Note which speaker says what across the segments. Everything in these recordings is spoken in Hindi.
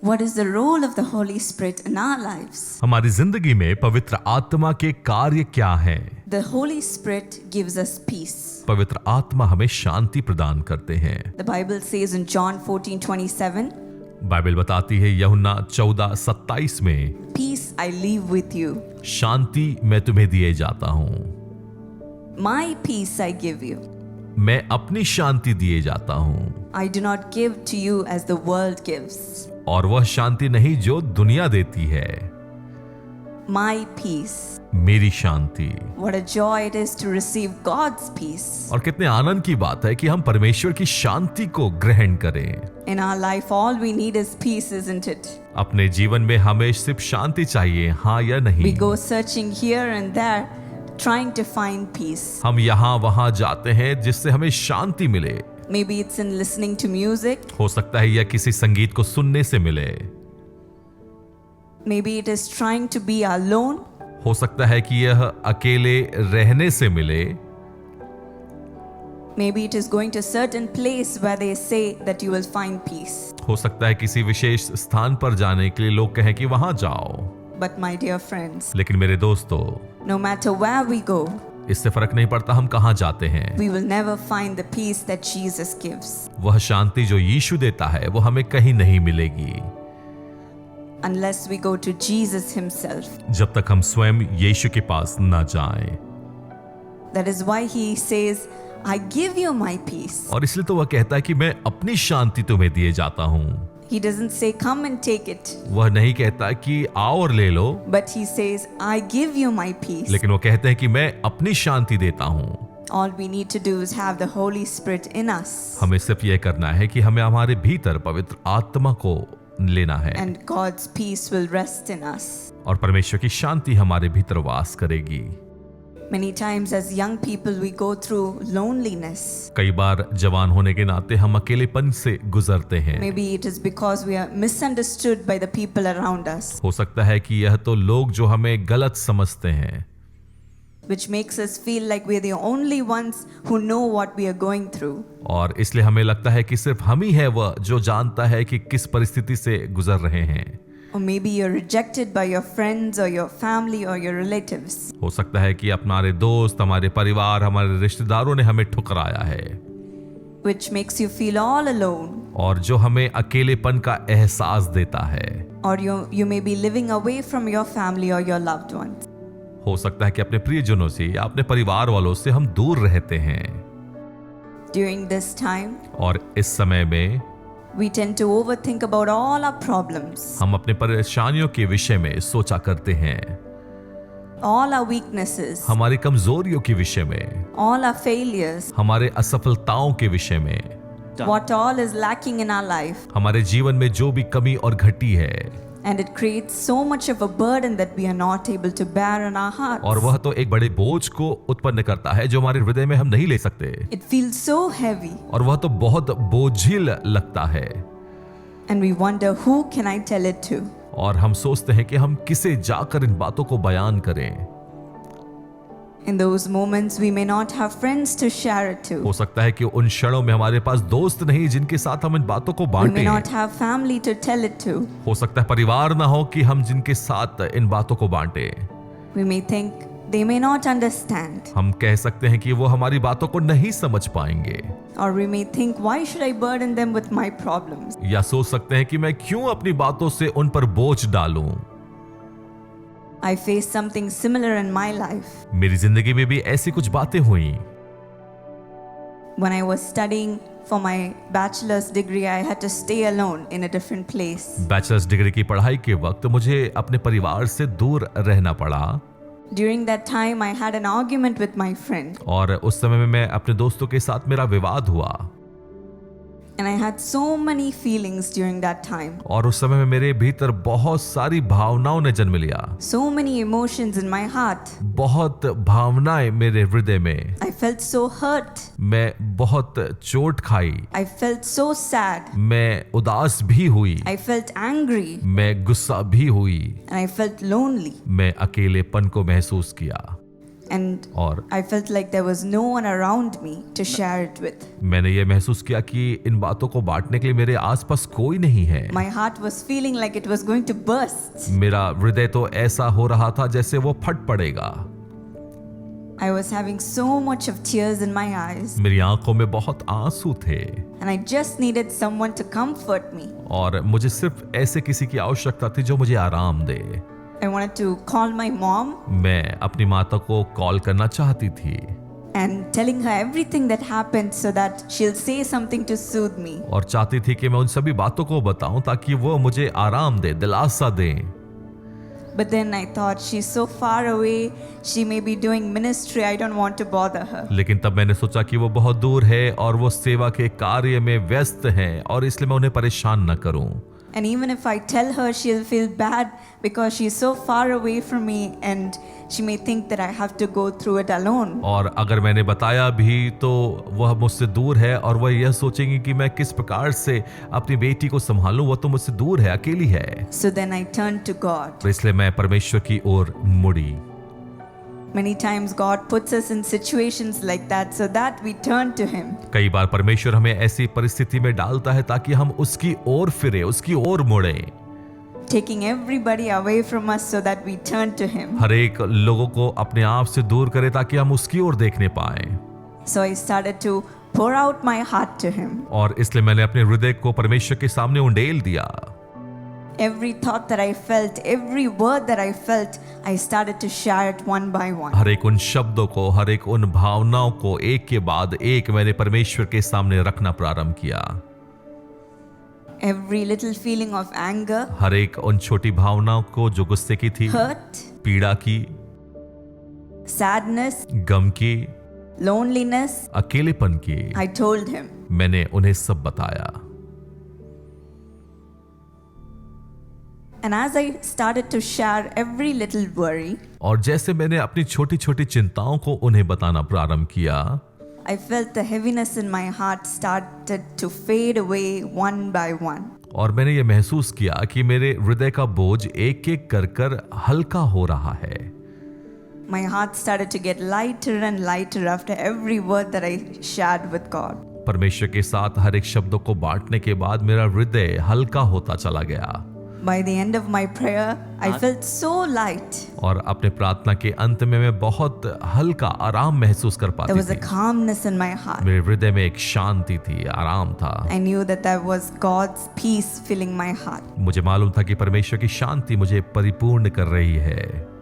Speaker 1: What is the role of the Holy Spirit in our lives?
Speaker 2: हमारी जिंदगी में पवित्र आत्मा के कार्य क्या हैं?
Speaker 1: The Holy Spirit gives us peace.
Speaker 2: पवित्र आत्मा हमें शांति प्रदान करते हैं।
Speaker 1: The Bible says in John 14:27,
Speaker 2: Bible बताती है यूहन्ना 14:27 में,
Speaker 1: Peace I leave with you.
Speaker 2: शांति मैं तुम्हें दिए जाता हूँ।
Speaker 1: My peace I give you.
Speaker 2: मैं अपनी शांति दिए जाता हूँ।
Speaker 1: I do not give to you as the world gives.
Speaker 2: और वह शांति नहीं जो दुनिया देती है।
Speaker 1: My peace.
Speaker 2: मेरी शांति।
Speaker 1: What a joy it is to receive God's peace.
Speaker 2: और कितने आनंद की बात है कि हम परमेश्वर की शांति को ग्रहण करें।
Speaker 1: In our life all we need is peace, isn't it?
Speaker 2: अपने जीवन में हमें सिर्फ शांति चाहिए, हाँ या नहीं?
Speaker 1: We go searching here and there trying to find peace.
Speaker 2: हम यहाँ वहाँ जाते हैं जिससे हमें शांति मिले।
Speaker 1: Maybe it's in listening to music.
Speaker 2: हो सकता है यह किसी संगीत को सुनने से मिले।
Speaker 1: Maybe it is trying to be alone.
Speaker 2: हो सकता है कि यह अकेले रहने से मिले।
Speaker 1: Maybe it is going to a certain place where they say that you will find peace.
Speaker 2: हो सकता है किसी विशेष स्थान पर जाने के लिए लोग कहें कि वहां जाओ।
Speaker 1: But my dear friends,
Speaker 2: लेकिन मेरे दोस्तों,
Speaker 1: no matter where we go,
Speaker 2: इससे फर्क नहीं पड़ता हम कहां जाते हैं,
Speaker 1: we will never find the peace that Jesus gives
Speaker 2: वह शांति जो यीशु देता है वो हमें कहीं नहीं मिलेगी
Speaker 1: unless we go to Jesus himself.
Speaker 2: जब तक हम स्वयं यीशु के पास न जाएं।
Speaker 1: That is why he says, I give you my peace.
Speaker 2: और इसलिए तो वह कहता है कि मैं अपनी शांति तुम्हें दिए जाता हूँ।
Speaker 1: He doesn't say come and take it,
Speaker 2: वह नहीं कहता कि आओ और ले लो,
Speaker 1: but he says, I give you my peace.
Speaker 2: लेकिन वो कहते हैं कि मैं अपनी शांति देता हूँ।
Speaker 1: All we need to do is have the Holy Spirit in us.
Speaker 2: हमें सिर्फ यह करना है कि हमें हमारे भीतर पवित्र आत्मा को लेना है,
Speaker 1: And God's peace will rest in us.
Speaker 2: और परमेश्वर की शांति हमारे भीतर वास करेगी।
Speaker 1: Many times as young people we go through loneliness.
Speaker 2: कई बार जवान होने के नाते हम अकेलेपन से गुजरते हैं।
Speaker 1: Maybe it is because we are misunderstood by the people around us,
Speaker 2: हो सकता है कि यह तो लोग जो हमें गलत समझते हैं,
Speaker 1: which makes us feel like we are the only ones who know what we are going through.
Speaker 2: और इसलिए हमें लगता है कि सिर्फ हम ही है वह जो जानता है कि किस परिस्थिति से गुजर रहे हैं।
Speaker 1: Or maybe you're rejected by your friends or your family or your relatives.
Speaker 2: हो सकता है कि हमारे दोस्त, हमारे परिवार, हमारे रिश्तेदारों ने हमें ठुकराया है,
Speaker 1: Which makes you feel all alone.
Speaker 2: और जो हमें अकेलेपन का एहसास देता है।
Speaker 1: Or you may be living away from your family or your loved ones.
Speaker 2: हो सकता है कि अपने प्रियजनों से या अपने परिवार वालों से हम दूर रहते हैं।
Speaker 1: During this time,
Speaker 2: और इस समय में
Speaker 1: we tend to overthink about all our problems,
Speaker 2: हम अपने परेशानियों के विषय में सोचा करते हैं,
Speaker 1: all our weaknesses,
Speaker 2: हमारी कमजोरियों के विषय में,
Speaker 1: all our failures,
Speaker 2: हमारे असफलताओं के विषय में,
Speaker 1: what all is lacking in our life.
Speaker 2: हमारे जीवन में जो भी कमी और घटी है।
Speaker 1: And it creates so much of a burden that we are not able to bear on our hearts.
Speaker 2: और वह तो एक बड़े बोझ को उत्पन्न करता है जो हमारे हृदय में हम नहीं ले सकते।
Speaker 1: It feels so heavy.
Speaker 2: और वह तो बहुत बोझिल लगता है।
Speaker 1: And we wonder, who can I tell it to?
Speaker 2: और हम सोचते हैं कि हम किसे जाकर इन बातों को बयान करें।
Speaker 1: In those moments we may not have friends to share it to.
Speaker 2: हो सकता है कि उन क्षणों में हमारे पास दोस्त नहीं जिनके साथ हम इन बातों को
Speaker 1: We
Speaker 2: बांटें।
Speaker 1: may not have family to tell it to.
Speaker 2: हो सकता है परिवार ना हो कि हम जिनके साथ इन बातों को बांटें।
Speaker 1: We may think they may not understand.
Speaker 2: हम कह सकते हैं कि वो हमारी बातों को नहीं समझ पाएंगे।
Speaker 1: Or we may think, why should I burden them with my problems?
Speaker 2: या सोच सकते हैं कि मैं क्यों अपनी बातों से उन पर बोझ डालूं।
Speaker 1: I faced something similar in my life.
Speaker 2: मेरी जिंदगी में भी ऐसी कुछ बातें हुई।
Speaker 1: When I was studying for my bachelor's degree, I had to stay alone in a different place.
Speaker 2: Bachelors degree की पढ़ाई के वक्त मुझे अपने परिवार से दूर रहना पड़ा।
Speaker 1: During that time, I had an argument with my friend.
Speaker 2: और उस समय में मैं अपने दोस्तों के साथ मेरा विवाद हुआ।
Speaker 1: And I had so many feelings during that time.
Speaker 2: और उस समय में मेरे भीतर बहुत सारी भावनाओं ने जन्म लिया।
Speaker 1: So many emotions in my heart.
Speaker 2: बहुत भावनाएं मेरे हृदय में।
Speaker 1: I felt so hurt.
Speaker 2: मैं बहुत चोट खाई।
Speaker 1: I felt so sad.
Speaker 2: मैं उदास भी हुई।
Speaker 1: I felt angry.
Speaker 2: मैं गुस्सा भी हुई।
Speaker 1: And I felt lonely.
Speaker 2: मैं अकेलेपन को महसूस किया।
Speaker 1: And
Speaker 2: और
Speaker 1: I felt like there was no one around me to share it with.
Speaker 2: मैंने ये महसूस किया कि इन बातों को बांटने के लिए मेरे आसपास कोई नहीं है।
Speaker 1: My heart was feeling like it was going to burst.
Speaker 2: मेरा हृदय तो ऐसा हो रहा था जैसे वो फट पड़ेगा।
Speaker 1: I was having so much of tears in my eyes,
Speaker 2: मेरी आंखों में बहुत आंसू थे
Speaker 1: and I just needed someone to comfort me.
Speaker 2: और मुझे सिर्फ ऐसे किसी की आवश्यकता थी जो मुझे आराम दे।
Speaker 1: I wanted to call my mom
Speaker 2: मैं अपनी माता को कॉल करना चाहती थी
Speaker 1: and telling her everything that happened so that she'll say something to soothe me.
Speaker 2: और चाहती थी कि मैं उन सभी बातों को बताऊं ताकि वो मुझे आराम दे, दिलासा दें।
Speaker 1: But then I thought, she's so far away, she may be doing ministry, I don't want to bother her.
Speaker 2: लेकिन तब मैंने सोचा कि वो बहुत दूर है और वो सेवा के कार्य में व्यस्त है और इसलिए मैं उन्हें परेशान न करूं।
Speaker 1: And even if I tell her, she'll feel bad because she's so far away from me and she may think that I have to go through it alone.
Speaker 2: और अगर मैंने बताया भी तो वह मुझसे दूर है और वह यह सोचेंगी कि मैं किस प्रकार से अपनी बेटी को संभालूं, वो तो मुझसे दूर है, अकेली है।
Speaker 1: So then I turned to God.
Speaker 2: तो इसलिए मैं परमेश्वर की ओर मुड़ी।
Speaker 1: Many times God puts us in situations like that so that we turn to Him.
Speaker 2: कई बार परमेश्वर हमें ऐसी परिस्थिति में डालता है ताकि हम उसकी ओर फिरे, उसकी ओर मुड़ें।
Speaker 1: Taking everybody away from us so that we turn to Him.
Speaker 2: हर एक लोगों को अपने आप से दूर करे ताकि हम उसकी ओर देखने पाएं।
Speaker 1: So I started to pour out my heart to Him.
Speaker 2: और इसलिए मैंने अपने हृदय को परमेश्वर के सामने उंडेल दिया।
Speaker 1: Every thought that I felt, every word that I felt, I started to share it one by one.
Speaker 2: हर एक उन शब्दों को, हर एक उन भावनाओं को एक के बाद एक मैंने परमेश्वर के सामने रखना प्रारंभ किया।
Speaker 1: Every little feeling of anger,
Speaker 2: हर एक उन छोटी भावनाओं को जो गुस्से की थी,
Speaker 1: hurt,
Speaker 2: पीड़ा की,
Speaker 1: sadness,
Speaker 2: गम की,
Speaker 1: loneliness,
Speaker 2: अकेलेपन की,
Speaker 1: I told Him.
Speaker 2: मैंने उन्हें सब बताया।
Speaker 1: And as I started to share every little worry,
Speaker 2: और जैसे मैंने अपनी छोटी छोटी चिंताओं को उन्हें बताना प्रारंभ किया,
Speaker 1: I felt the heaviness in my heart started to fade away one by one.
Speaker 2: और मैंने ये महसूस किया कि मेरे हृदय का बोझ एक एक कर हल्का हो रहा है।
Speaker 1: My heart started to get lighter and lighter after every word that I shared with God.
Speaker 2: परमेश्वर के साथ हर एक शब्दों को बांटने के बाद मेरा हृदय हल्का होता चला गया।
Speaker 1: By the end of my prayer, I felt so light.
Speaker 2: और अपने प्रार्थना के अंत में मैं बहुत हल्का आराम महसूस कर
Speaker 1: There
Speaker 2: पाती
Speaker 1: was a
Speaker 2: थी।
Speaker 1: calmness in my heart.
Speaker 2: मेरे हृदय में एक शांति थी, आराम था।
Speaker 1: I knew that there was God's peace filling my heart.
Speaker 2: मुझे मालूम था कि परमेश्वर की शांति मुझे परिपूर्ण कर रही है।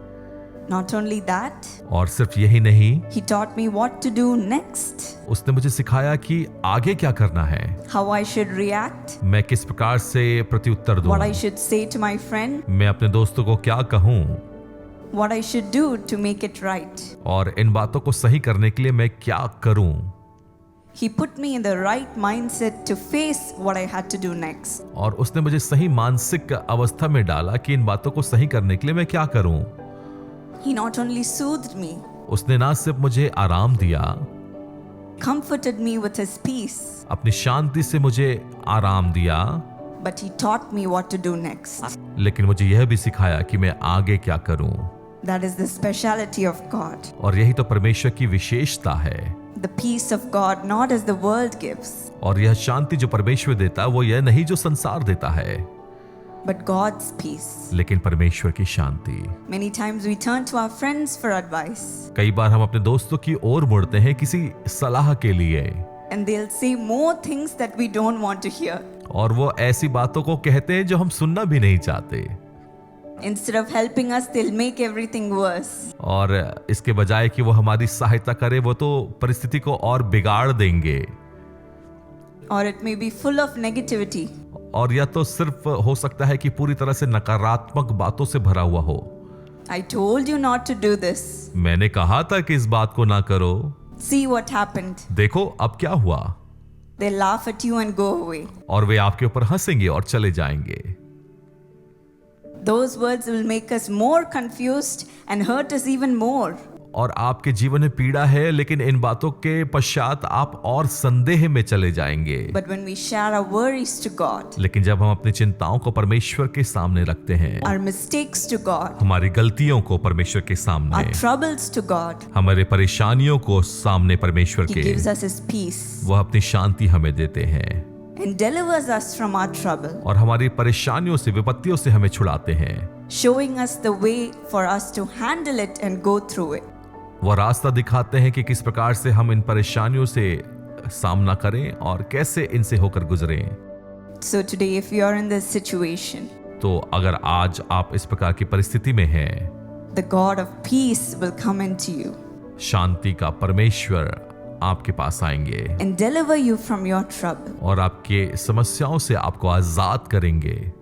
Speaker 1: Not only that,
Speaker 2: और सिर्फ यही नहीं,
Speaker 1: He taught me what to do next,
Speaker 2: उसने मुझे सिखाया कि आगे क्या करना है,
Speaker 1: how I should react,
Speaker 2: मैं किस प्रकार से प्रत्युत्तर दूं,
Speaker 1: what I should say to my friend,
Speaker 2: मैं अपने दोस्तों को क्या कहूं,
Speaker 1: what I should do to make it right.
Speaker 2: और इन बातों को सही करने के लिए मैं क्या करूं।
Speaker 1: He put me in the right mindset to face what I had to do next.
Speaker 2: और उसने मुझे सही मानसिक अवस्था में डाला कि इन बातों को सही करने के लिए मैं क्या करूं।
Speaker 1: He not only soothed me,
Speaker 2: उसने ना सिर्फ मुझे आराम दिया,
Speaker 1: comforted me with His peace,
Speaker 2: अपनी शांति से मुझे आराम दिया,
Speaker 1: but He taught me what to do next.
Speaker 2: लेकिन मुझे यह भी सिखाया कि मैं आगे क्या करूं।
Speaker 1: That is the speciality of God.
Speaker 2: और यही तो परमेश्वर की विशेषता है।
Speaker 1: The peace of God, not as the world gives,
Speaker 2: और यह शांति जो परमेश्वर देता है वो यह नहीं जो संसार देता है,
Speaker 1: but God's peace.
Speaker 2: लेकिन परमेश्वर की शांति।
Speaker 1: Many times we turn to our friends for advice,
Speaker 2: कई बार हम अपने दोस्तों की ओर मुड़ते हैं किसी सलाह के लिए,
Speaker 1: and they'll say more things that we don't want to hear.
Speaker 2: और वो ऐसी बातों को कहते हैं जो हम सुनना भी नहीं चाहते।
Speaker 1: Instead of helping us, they'll make everything worse.
Speaker 2: और इसके बजाय कि वो हमारी सहायता करे, वो तो परिस्थिति को और बिगाड़ देंगे।
Speaker 1: Or it may be full of negativity.
Speaker 2: और या तो सिर्फ हो सकता है कि पूरी तरह से नकारात्मक बातों से भरा हुआ हो।
Speaker 1: I told you not to do this.
Speaker 2: मैंने कहा था कि इस बात को ना करो।
Speaker 1: See what happened.
Speaker 2: देखो अब क्या हुआ।
Speaker 1: They laugh at you and go away.
Speaker 2: और वे आपके ऊपर हंसेंगे और चले जाएंगे।
Speaker 1: Those words will make us more confused and hurt us even more.
Speaker 2: और आपके जीवन में पीड़ा है, लेकिन इन बातों के पश्चात आप और संदेह में चले जाएंगे।
Speaker 1: But when we share our worries to God,
Speaker 2: लेकिन जब हम अपनी चिंताओं को परमेश्वर के सामने रखते हैं,
Speaker 1: our mistakes to God,
Speaker 2: हमारी गलतियों को परमेश्वर के सामने,
Speaker 1: our troubles to God,
Speaker 2: हमारे परेशानियों को सामने परमेश्वर
Speaker 1: He
Speaker 2: के,
Speaker 1: gives us His peace
Speaker 2: वह अपनी शांति हमें देते हैं
Speaker 1: and delivers us from our trouble,
Speaker 2: और हमारी परेशानियों से, विपत्तियों से हमें छुड़ाते हैं।
Speaker 1: showing us the way for us to handle it and go through it.
Speaker 2: वह रास्ता दिखाते हैं कि किस प्रकार से हम इन परेशानियों से सामना करें और कैसे इनसे होकर गुजरें।
Speaker 1: So today, if you are in this situation,
Speaker 2: तो अगर आज आप इस प्रकार की परिस्थिति में हैं,
Speaker 1: the God of peace will come into you
Speaker 2: शांति का परमेश्वर आपके पास आएंगे
Speaker 1: and deliver you from your trouble,
Speaker 2: और आपके समस्याओं से आपको आजाद करेंगे,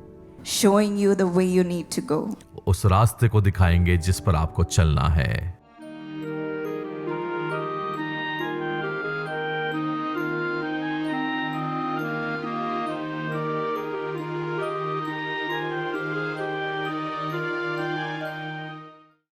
Speaker 1: showing you the way you need to go.
Speaker 2: उस रास्ते को दिखाएंगे जिस पर आपको चलना है।